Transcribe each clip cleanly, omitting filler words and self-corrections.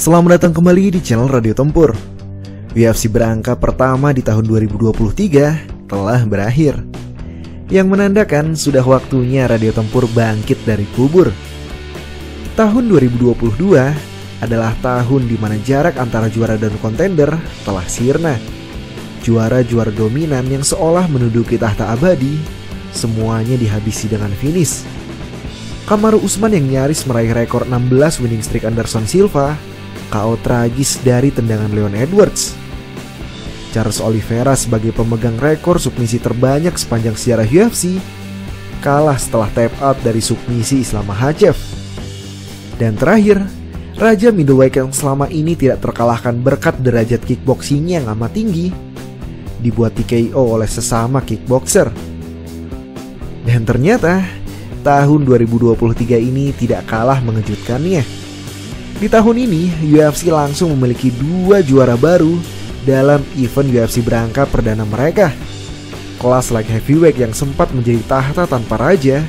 Selamat datang kembali di channel Radio Tempur. UFC berangka pertama di tahun 2023 telah berakhir, yang menandakan sudah waktunya Radio Tempur bangkit dari kubur. Tahun 2022 adalah tahun di mana jarak antara juara dan kontender telah sirna. Juara-juara dominan yang seolah menduduki tahta abadi, semuanya dihabisi dengan finish. Kamaru Usman yang nyaris meraih rekor 16 winning streak Anderson Silva KO tragis dari tendangan Leon Edwards. Charles Oliveira sebagai pemegang rekor submisi terbanyak sepanjang sejarah UFC kalah setelah tap out dari submisi Islam Makhachev. Dan terakhir, raja middleweight yang selama ini tidak terkalahkan berkat derajat kickboxingnya yang amat tinggi dibuat TKO oleh sesama kickboxer. Dan ternyata tahun 2023 ini tidak kalah mengejutkannya. Di tahun ini, UFC langsung memiliki 2 juara baru dalam event UFC berangka perdana mereka. Kelas light heavyweight yang sempat menjadi tahta tanpa raja,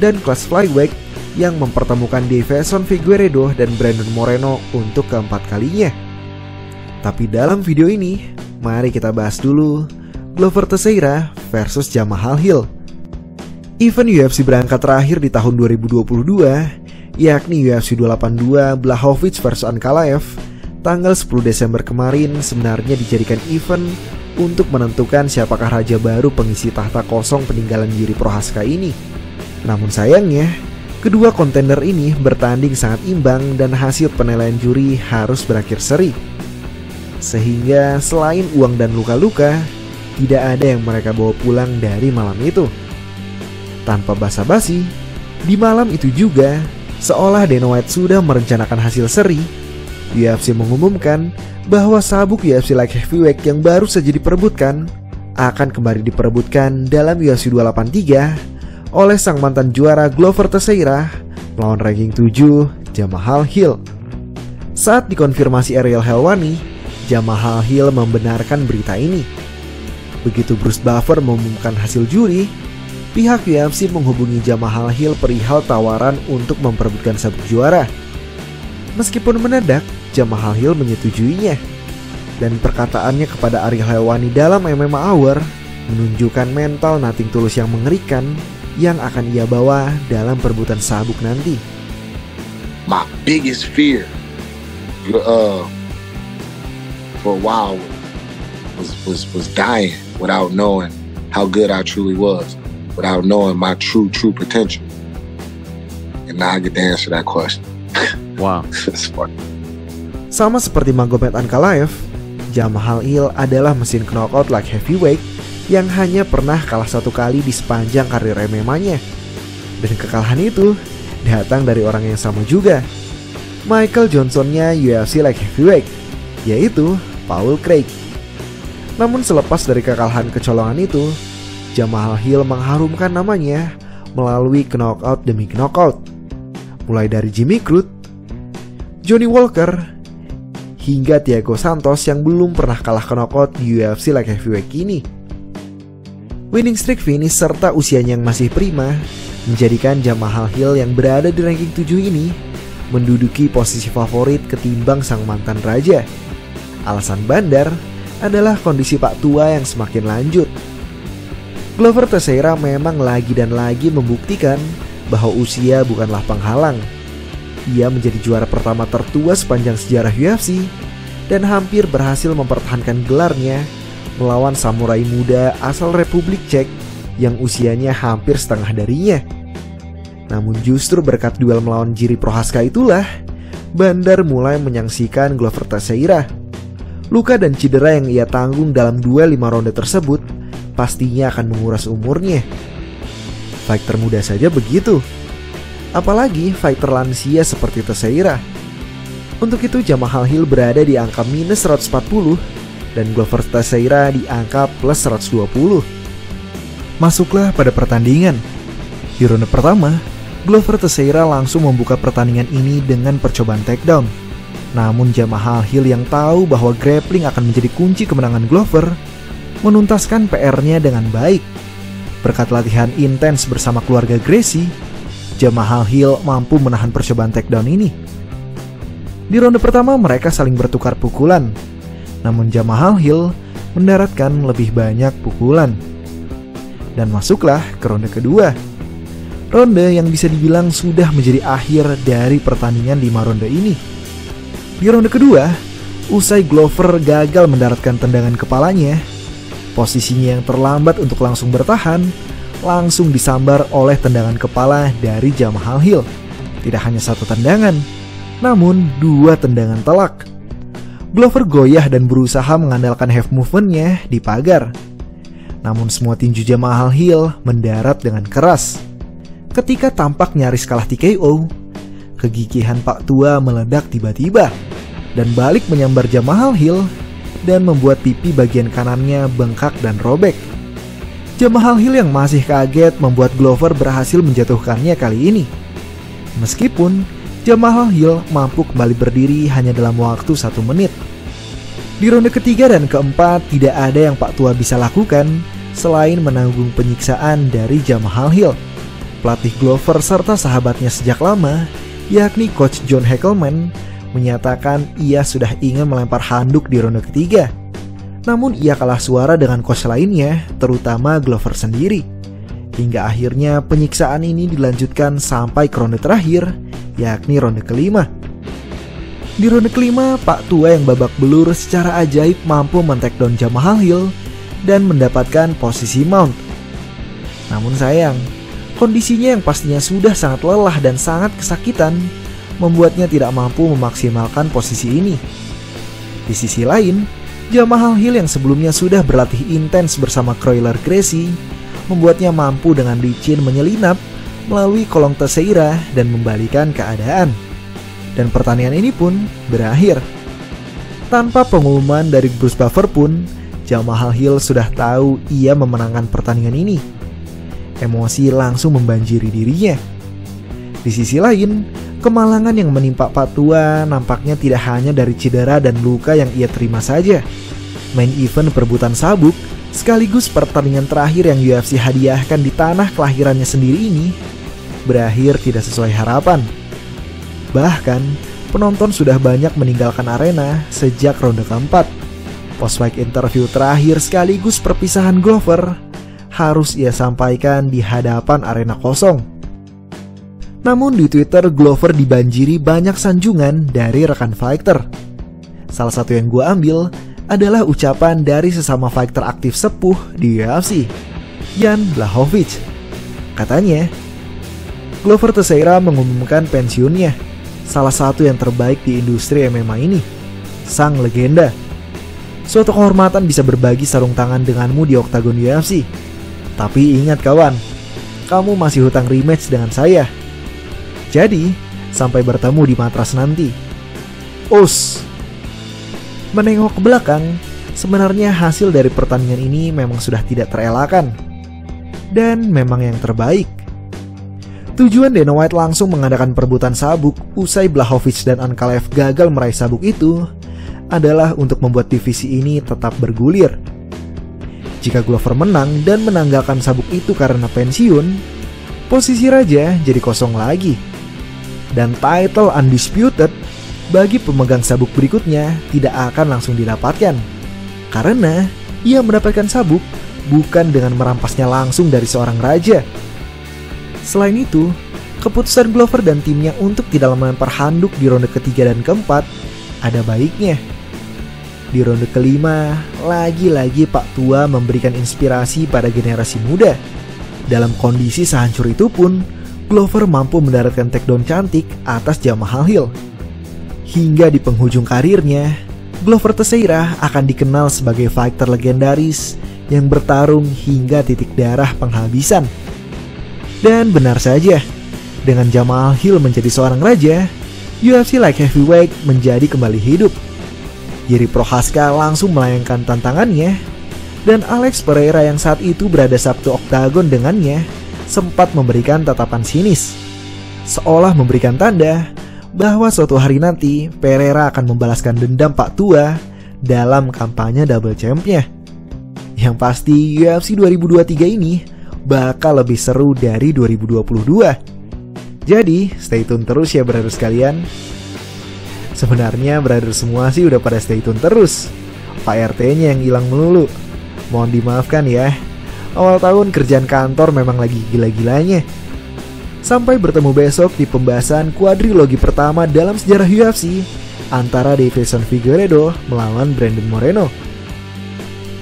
dan kelas flyweight yang mempertemukan Deiveson Figueiredo dan Brandon Moreno untuk keempat kalinya. Tapi dalam video ini, mari kita bahas dulu Glover Teixeira versus Jamahal Hill. Event UFC berangkat terakhir di tahun 2022, yakni UFC 282 Blachowicz vs Ankalaev, tanggal 10 Desember kemarin sebenarnya dijadikan event untuk menentukan siapakah raja baru pengisi tahta kosong peninggalan Jiri Prochazka ini. Namun sayangnya, kedua kontender ini bertanding sangat imbang dan hasil penilaian juri harus berakhir seri. Sehingga selain uang dan luka-luka, tidak ada yang mereka bawa pulang dari malam itu. Tanpa basa-basi, di malam itu juga, seolah Dana White sudah merencanakan hasil seri, UFC mengumumkan bahwa sabuk UFC Light Heavyweight yang baru saja diperebutkan akan kembali diperebutkan dalam UFC 283 oleh sang mantan juara Glover Teixeira melawan ranking 7 Jamahal Hill. Saat dikonfirmasi Ariel Helwani, Jamahal Hill membenarkan berita ini. Begitu Bruce Buffer mengumumkan hasil juri, pihak UFC menghubungi Jamahal Hill perihal tawaran untuk memperebutkan sabuk juara. Meskipun mendadak, Jamahal Hill menyetujuinya. Dan perkataannya kepada Ariel Helwani dalam MMA Hour menunjukkan mental nothing tulus yang mengerikan yang akan ia bawa dalam perebutan sabuk nanti. My biggest fear for a while was dying without knowing how good I truly was, without knowing my true potential. And now I get to answer that question. Wow. Sama seperti Magomed Ankalaev, Jamahal Hill adalah mesin knockout light heavyweight yang hanya pernah kalah 1 kali di sepanjang karir MMA-nya. Dan kekalahan itu datang dari orang yang sama juga, Michael Johnson-nya UFC light heavyweight, yaitu Paul Craig. Namun selepas dari kekalahan kecolongan itu, Jamahal Hill mengharumkan namanya melalui knockout demi knockout, mulai dari Jimmy Crute, Johnny Walker, hingga Thiago Santos yang belum pernah kalah knockout di UFC Light Heavyweight ini. Winning streak finish serta usianya yang masih prima menjadikan Jamahal Hill yang berada di ranking 7 ini menduduki posisi favorit ketimbang sang mantan raja. Alasan bandar adalah kondisi pak tua yang semakin lanjut. Glover Teixeira memang lagi dan lagi membuktikan bahwa usia bukanlah penghalang. Ia menjadi juara pertama tertua sepanjang sejarah UFC dan hampir berhasil mempertahankan gelarnya melawan samurai muda asal Republik Cek yang usianya hampir setengah darinya. Namun justru berkat duel melawan Jiri Prochazka itulah bandar mulai menyaksikan Glover Teixeira. Luka dan cedera yang ia tanggung dalam duel 5 ronde tersebut pastinya akan menguras umurnya. Fighter muda saja begitu, apalagi fighter lansia seperti Teixeira. Untuk itu Jamahal Hill berada di angka minus 140 dan Glover Teixeira di angka plus 120. Masuklah pada pertandingan. Di ronde pertama, Glover Teixeira langsung membuka pertandingan ini dengan percobaan takedown. Namun Jamahal Hill yang tahu bahwa grappling akan menjadi kunci kemenangan Glover menuntaskan PR-nya dengan baik. Berkat latihan intens bersama keluarga Gracie, Jamahal Hill mampu menahan percobaan takedown ini. Di ronde pertama mereka saling bertukar pukulan, namun Jamal Hill mendaratkan lebih banyak pukulan. Dan masuklah ke ronde kedua. Ronde yang bisa dibilang sudah menjadi akhir dari pertandingan 5 ronde ini. Di ronde kedua, usai Glover gagal mendaratkan tendangan kepalanya, posisinya yang terlambat untuk langsung bertahan langsung disambar oleh tendangan kepala dari Jamal Hill. Tidak hanya 1 tendangan, namun 2 tendangan telak. Glover goyah dan berusaha mengandalkan half movement-nya di pagar. Namun semua tinju Jamal Hill mendarat dengan keras. Ketika tampak nyaris kalah TKO, kegigihan Pak Tua meledak tiba-tiba dan balik menyambar Jamal Hill dan membuat pipi bagian kanannya bengkak dan robek. Jamal Hill yang masih kaget membuat Glover berhasil menjatuhkannya kali ini. Meskipun Jamal Hill mampu kembali berdiri hanya dalam waktu 1 menit. Di ronde ketiga dan keempat tidak ada yang Pak Tua bisa lakukan selain menanggung penyiksaan dari Jamal Hill. Pelatih Glover serta sahabatnya sejak lama, yakni Coach John Heckelman, menyatakan ia sudah ingin melempar handuk di ronde ketiga. Namun ia kalah suara dengan coach lainnya, terutama Glover sendiri. Hingga akhirnya penyiksaan ini dilanjutkan sampai ke ronde terakhir, yakni ronde kelima. Di ronde kelima, Pak Tua yang babak belur secara ajaib mampu men-takedown Jamal Hill dan mendapatkan posisi mount. Namun sayang, kondisinya yang pastinya sudah sangat lelah dan sangat kesakitan membuatnya tidak mampu memaksimalkan posisi ini. Di sisi lain, Jamal Hill yang sebelumnya sudah berlatih intens bersama Royler Gracie membuatnya mampu dengan licin menyelinap melalui kolong Teixeira dan membalikan keadaan. Dan pertandingan ini pun berakhir. Tanpa pengumuman dari Bruce Buffer pun, Jamal Hill sudah tahu ia memenangkan pertandingan ini. Emosi langsung membanjiri dirinya. Di sisi lain, kemalangan yang menimpa Pak Tua nampaknya tidak hanya dari cedera dan luka yang ia terima saja. Main event perebutan sabuk sekaligus pertandingan terakhir yang UFC hadiahkan di tanah kelahirannya sendiri ini berakhir tidak sesuai harapan. Bahkan, penonton sudah banyak meninggalkan arena sejak ronde keempat. Post-fight interview terakhir sekaligus perpisahan Glover harus ia sampaikan di hadapan arena kosong. Namun di Twitter, Glover dibanjiri banyak sanjungan dari rekan fighter. Salah satu yang gue ambil adalah ucapan dari sesama fighter aktif sepuh di UFC, Jan Blachowicz. Katanya, Glover Teixeira mengumumkan pensiunnya, salah satu yang terbaik di industri MMA ini, sang legenda. Suatu kehormatan bisa berbagi sarung tangan denganmu di oktagon UFC. Tapi ingat kawan, kamu masih hutang rematch dengan saya. Jadi, sampai bertemu di matras nanti. Us. Menengok ke belakang, sebenarnya hasil dari pertandingan ini memang sudah tidak terelakkan. Dan memang yang terbaik. Tujuan Dana White langsung mengadakan perebutan sabuk usai Blachowicz dan Ankalaev gagal meraih sabuk itu adalah untuk membuat divisi ini tetap bergulir. Jika Glover menang dan menanggalkan sabuk itu karena pensiun, posisi raja jadi kosong lagi. Dan title undisputed bagi pemegang sabuk berikutnya tidak akan langsung didapatkan, karena ia mendapatkan sabuk bukan dengan merampasnya langsung dari seorang raja. Selain itu, keputusan Glover dan timnya untuk tidak melempar handuk di ronde ketiga dan keempat ada baiknya. Di ronde kelima, lagi-lagi Pak Tua memberikan inspirasi pada generasi muda. Dalam kondisi sehancur itu pun, Glover mampu mendaratkan takedown cantik atas Jamal Hill. Hingga di penghujung karirnya, Glover Teixeira akan dikenal sebagai fighter legendaris yang bertarung hingga titik darah penghabisan. Dan benar saja, dengan Jamal Hill menjadi seorang raja, UFC Light Heavyweight menjadi kembali hidup. Jiri Prochazka langsung melayangkan tantangannya, dan Alex Pereira yang saat itu berada satu oktagon dengannya sempat memberikan tatapan sinis, seolah memberikan tanda bahwa suatu hari nanti Pereira akan membalaskan dendam Pak Tua dalam kampanye double champ-nya. Yang pasti UFC 2023 ini bakal lebih seru dari 2022. Jadi stay tune terus ya brother sekalian. Sebenarnya brother semua sih udah pada stay tune terus. Pak RT-nya yang hilang melulu. Mohon dimaafkan ya. Awal tahun kerjaan kantor memang lagi gila-gilanya. Sampai bertemu besok di pembahasan kuadrilogi pertama dalam sejarah UFC antara Deiveson Figueiredo melawan Brandon Moreno.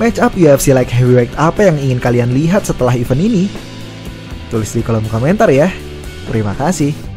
Match up UFC Light Heavyweight apa yang ingin kalian lihat setelah event ini? Tulis di kolom komentar ya. Terima kasih.